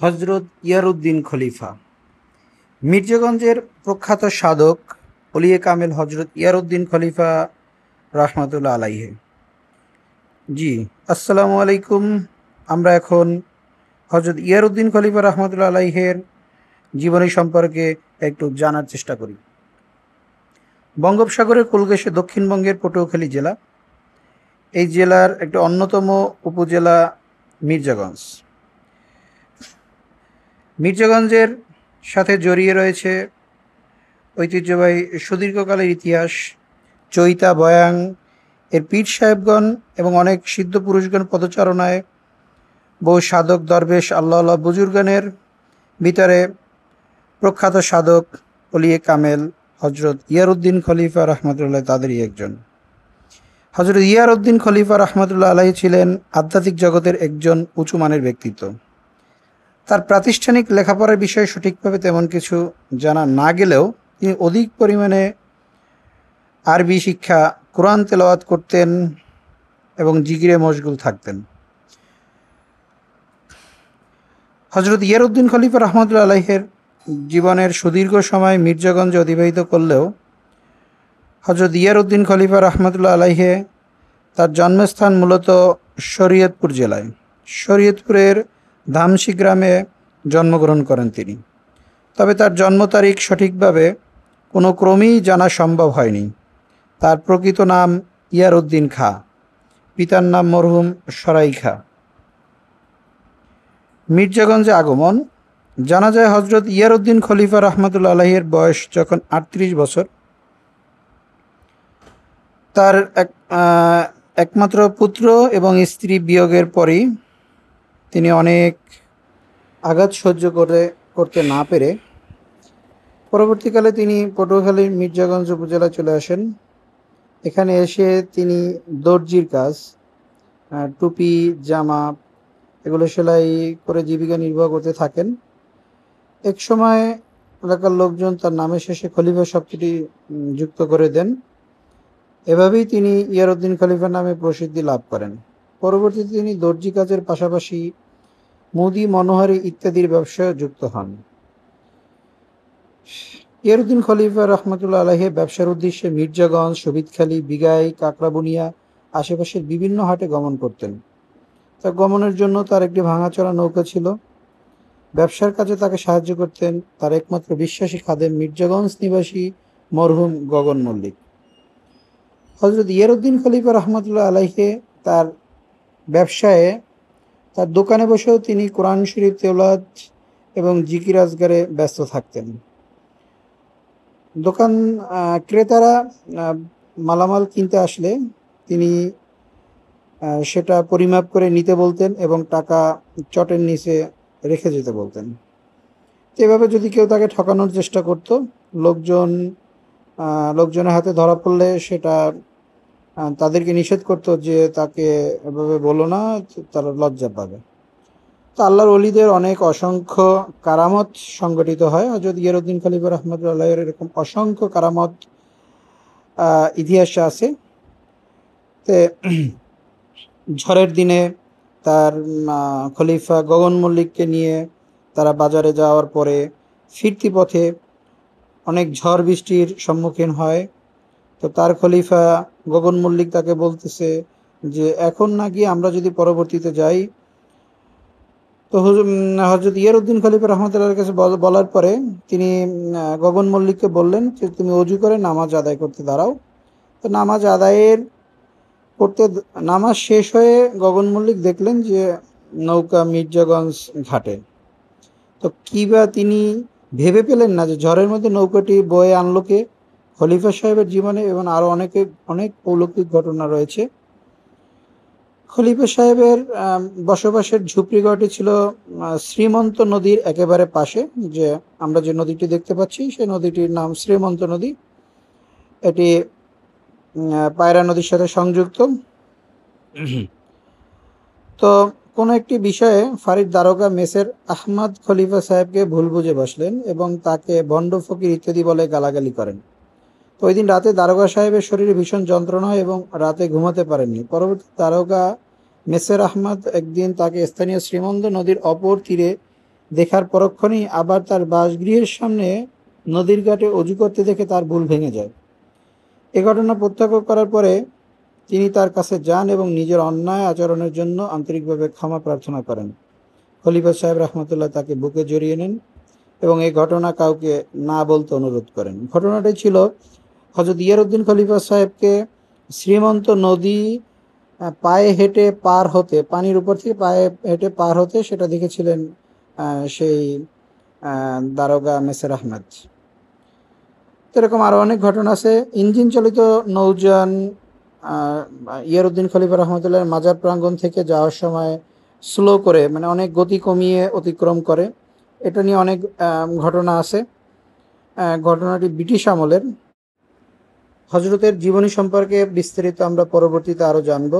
হজরত ইয়ারউদ্দিন খলিফা মির্জাগঞ্জের প্রখ্যাত সাধক ওলিয়ে কামেল হজরত ইয়ারউদ্দিন খলিফা রহমাতুল্লাহ আলাইহে। জি, আসসালামু আলাইকুম। আমরা এখন হজরত ইয়ারউদ্দিন খলিফা রহমাতুল্লাহ আলাইহের জীবনী সম্পর্কে একটু জানার চেষ্টা করি। বঙ্গোপসাগরের কুলঘেঁষে দক্ষিণবঙ্গের পটুয়াখালী জেলা। এই জেলার একটি অন্যতম উপজেলা মির্জাগঞ্জ। মির্জাগঞ্জের সাথে জড়িয়ে রয়েছে ঐতিহ্যবাহী সুদীর্ঘকালের ইতিহাস। চৈতা বয়াং এর পীর সাহেবগণ এবং অনেক সিদ্ধ পুরুষগণ পদচারণায় বহু সাধক দরবেশ আল্লাহ বুজুর্গানের ভিতরে প্রখ্যাত সাধক ওলিয়ে কামেল হজরত ইয়ারউদ্দিন খলিফা রহমতুল্লাহ তাদেরই একজন। হজরত ইয়ারউদ্দিন খলিফা রহমতুল্লাহ আলাহি ছিলেন আধ্যাত্মিক জগতের একজন উঁচু মানের ব্যক্তিত্ব। তার প্রাতিষ্ঠানিক লেখাপড়ার বিষয়ে সঠিকভাবে তেমন কিছু জানা না গেলেও তিনি অধিক পরিমাণে আরবি শিক্ষা, কোরআন তেলাওয়াত করতেন এবং জিকিরে মশগুল থাকতেন। হজরত ইয়ারউদ্দিন খলিফা রহমতুল্লাহ আলাইহের জীবনের সুদীর্ঘ সময় মির্জাগঞ্জে অতিবাহিত করলেও হজরত ইয়ারউদ্দিন খলিফা রহমতুল্লাহ আলাইহে তার জন্মস্থান মূলত শরীয়তপুর জেলায়। শরীয়তপুরের ধামসি গ্রামে জন্মগ্রহণ করেন তিনি। তবে তার জন্ম তারিখ সঠিকভাবে কোনো ক্রমেই জানা সম্ভব হয়নি। তার প্রকৃত নাম ইয়ারউদ্দিন খাঁ, পিতার নাম মরহুম সরাই খাঁ। মির্জাগঞ্জে আগমন। জানা যায় হজরত ইয়ারউদ্দিন খলিফা রহমতুল্লাহ আলাইহের বয়স যখন 38 বছর, তার একমাত্র পুত্র এবং স্ত্রী বিয়োগের পরই তিনি অনেক আঘাত সহ্য করতে না পেরে পরবর্তীকালে তিনি পটুয়াখালীর মির্জাগঞ্জ উপজেলায় চলে আসেন। এখানে এসে তিনি দর্জির কাজ, টুপি, জামা এগুলো সেলাই করে জীবিকা নির্বাহ করতে থাকেন। এক সময় এলাকার লোকজন তার নামের শেষে খলিফা শব্দটি যুক্ত করে দেন। এভাবেই তিনি ইয়ারউদ্দিন খলিফা নামে প্রসিদ্ধি লাভ করেন। পরবর্তীতে তিনি দর্জি কাজের পাশাপাশি মুদি, মনোহারি ইত্যাদির ব্যবসায় যুক্ত হন। ইয়ারউদ্দিন খলিফা রহমতুল্লাহ আলাইহি ব্যবসার উদ্দেশ্যে মির্জাগঞ্জ, শহীদখালী, বিগাই, কাকড়াবুনিয়া আশেপাশের বিভিন্ন হাটে গমন করতেন। তার গমনের জন্য তার একটি ভাঙাচোরা নৌকা ছিল। ব্যবসার কাজে তাকে সাহায্য করতেন তার একমাত্র বিশ্বাসী খাদেম মির্জাগঞ্জ নিবাসী মরহুম গগন মল্লিক। হজরত ইয়ারউদ্দিন খলিফা রহমতুল্লাহ আলাইহি তার ব্যবসায়ে তার দোকানে বসেও তিনি কোরআন শরীফ তেলাওয়াত এবং জিকির আজগারে ব্যস্ত থাকতেন। দোকান ক্রেতারা মালামাল কিনতে আসলে তিনি সেটা পরিমাপ করে নিতে বলতেন এবং টাকা চটের নিচে রেখে যেতে বলতেন। এভাবে যদি কেউ তাকে ঠকানোর চেষ্টা করত, লোকজনের হাতে ধরা পড়লে সেটা তাদেরকে নিষেধ করত যে তাকে এভাবে বলো না, তারা লজ্জা পাবে। তো আল্লাহর ওলিদের অনেক অসংখ্য কারামত সংগঠিত হয়। হযরত ইয়ারউদ্দিন খলিফা রহমতুল্লাহ আলাইহির এরকম অসংখ্য কারামত ইতিহাসে আছে। তে ঝড়ের দিনে তার খলিফা গগন মল্লিককে নিয়ে তারা বাজারে যাওয়ার পরে ফিরতি পথে অনেক ঝড় বৃষ্টির সম্মুখীন হয়। তো তার খলিফা গগন মল্লিক তাকে বলতেছে যে এখন নাকি আমরা যদি পরবর্তীতে যাই, তো হযরত ইয়ারউদ্দিন খলিফা রহমতুল্লাহর কাছে বলার পরে তিনি গগন মল্লিককে বললেন যে তুমি অজু করে নামাজ আদায় করতে দাঁড়াও। তো নামাজ শেষ হয়ে গগন মল্লিক দেখলেন যে নৌকা মির্জাগঞ্জ ঘাটে। তো কিবা তিনি ভেবে পেলেন না যে ঝড়ের মধ্যে নৌকাটি বয়ে আনলো কে? খলিফা সাহেবের জীবনে এবং আরো অনেক অলৌকিক ঘটনা রয়েছে। খলিফা সাহেবের বসবাসের ঝুপড়িঘরটি ছিল শ্রীমন্ত নদীর একেবারে পাশে। যে আমরা যে নদীটি দেখতে পাচ্ছি সেই নদীটির নাম শ্রীমন্ত নদী। এটি পায়রা নদীর সাথে সংযুক্ত। তো কোনো একটি বিষয়ে ফারিদ দারোগা মেসের আহমদ খলিফা সাহেবকে ভুল বুঝে বসলেন এবং তাকে ভণ্ড ফকির ইত্যাদি বলে গালাগালি করেন। তো ওই দিন রাতে দারোগা সাহেবের শরীরে ভীষণ যন্ত্রণা হয় এবং রাতে ঘুমাতে পারেননি। পরবর্তী দারোগা মেসের আহমদ একদিন তাকে স্থানীয় শ্রীমন্ত নদীর অপর তীরে দেখার পরক্ষণেই আবার তার বাসগৃহের সামনে নদীর ঘাটে অজু করতে দেখে তার ভুল ভেঙে যায়। এ ঘটনা প্রত্যক্ষ করার পরে তিনি তার কাছে যান এবং নিজের অন্যায় আচরণের জন্য আন্তরিকভাবে ক্ষমা প্রার্থনা করেন। খলিফা সাহেব রহমতুল্লাহ তাকে বুকে জড়িয়ে নেন এবং এই ঘটনা কাউকে না বলতে অনুরোধ করেন। ঘটনাটি ছিল হযরত ইয়ারউদ্দিন খলিফা সাহেবকে শ্রীমন্ত নদী পায়ে হেঁটে পার হতে, পানির উপর থেকে পায়ে হেঁটে পার হতে সেটা দেখেছিলেন সেই দারোগা মেসের আহমেদ। এরকম আরো অনেক ঘটনা আছে। ইঞ্জিন চালিত নৌযান ইয়ারউদ্দিন খলিফা রহমতুল্লাহ মাজার প্রাঙ্গণ থেকে যাওয়ার সময় স্লো করে, মানে অনেক গতি কমিয়ে অতিক্রম করে, এটা নিয়ে অনেক ঘটনা আছে। ঘটনাটি ব্রিটিশ আমলের। হজরতের জীবনী সম্পর্কে বিস্তারিত আমরা পরবর্তীতে আরো জানব।